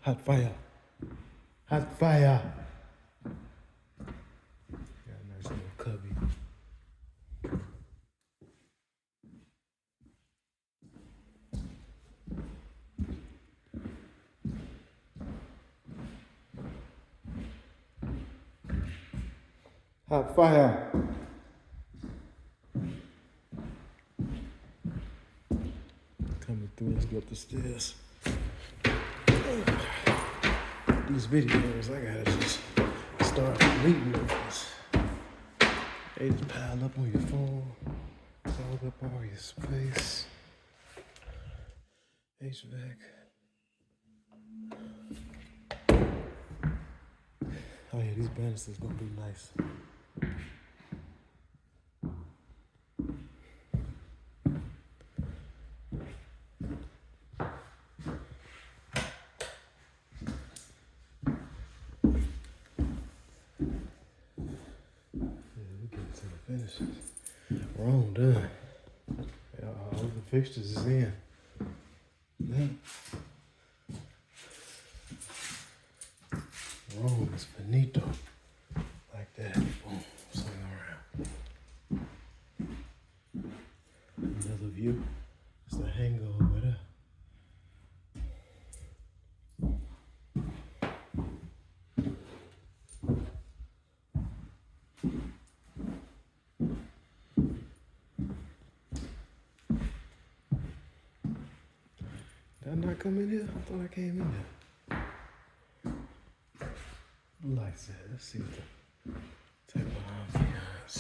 Hot fire. Hot fire. Got a nice little cubby. Hot fire. Coming through, let's go up the stairs. These videos, I gotta just start deleting those. They just pile up on your phone, clog up all your space. HVAC. Oh yeah, these banisters gonna be nice. Finishes. We're all done. All the fixtures is in. Yeah. Rome is finito. Like that. Boom. Swing around. Another view. It's the hangar over there. Did I not come in here? I thought I came in here. Lights at. Let's see what the type of ambiance.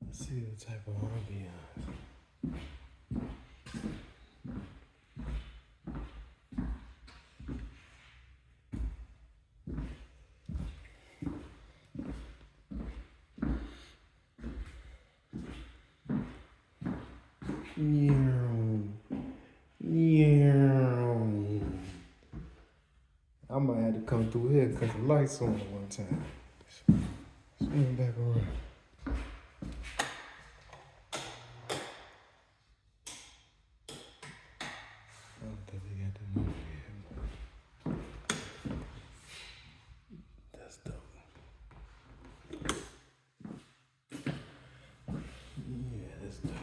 Let's see the type of ambiance. I might have to come through here because the lights on one time. Swing back around. I don't think they got that movie yet. That's dope. Yeah, that's dope.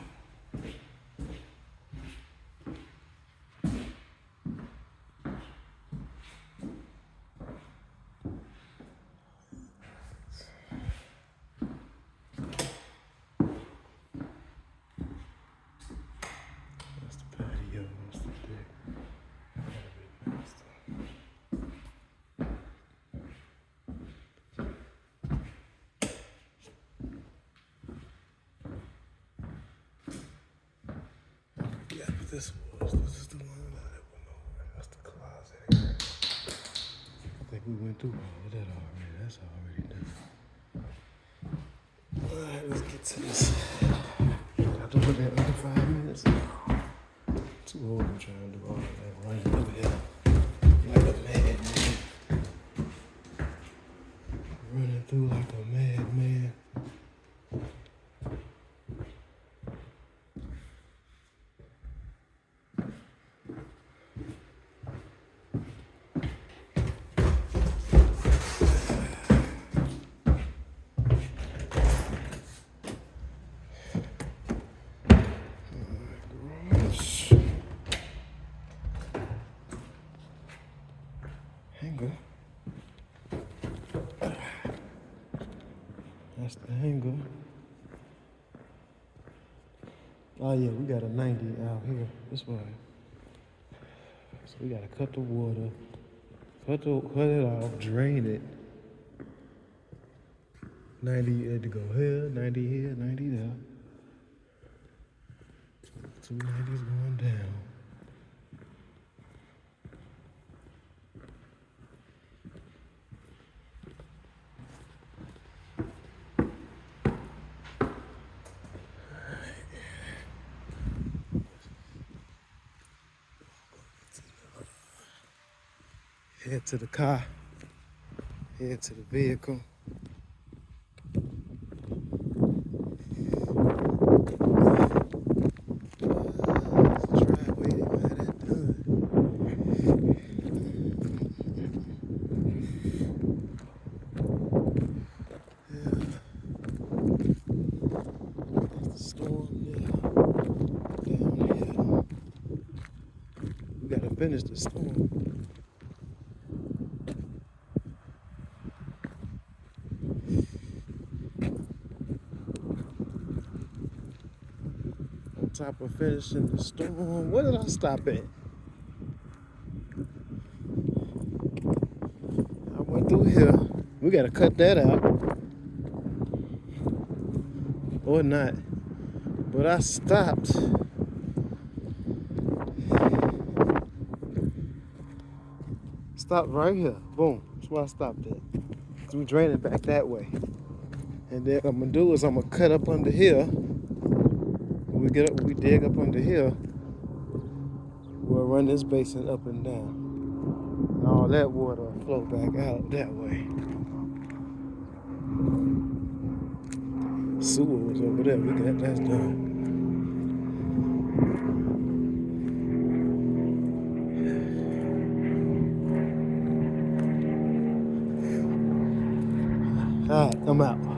Yeah, but this is the one that went over. That's the closet here. I think we went through all of that already. That's already done. Alright, let's get to this. I do it in under 5 minutes. Too old to try and do all of that running over here. Like a madman. Running through like a madman. Hanger. That's the hanger. Oh yeah, we got a 90 out here. This way. So we gotta cut the water, cut it off, drain it. 90 had to go here, 90 here, 90 there. 2 90s going down. Head to the car, head to the vehicle. Driveway, they might have that done. finish the storm. On top of finishing the storm, where did I stop at? I went through here. We gotta cut that out. Or not. But I stopped. Stopped right here. Boom. That's where I stopped at. So we drain it back that way. And then what I'm gonna do is I'm gonna cut up under here. When we dig up under here, we'll run this basin up and down. And all that water will flow back out that way. Sewer was over there. We got that done. All right, I'm out.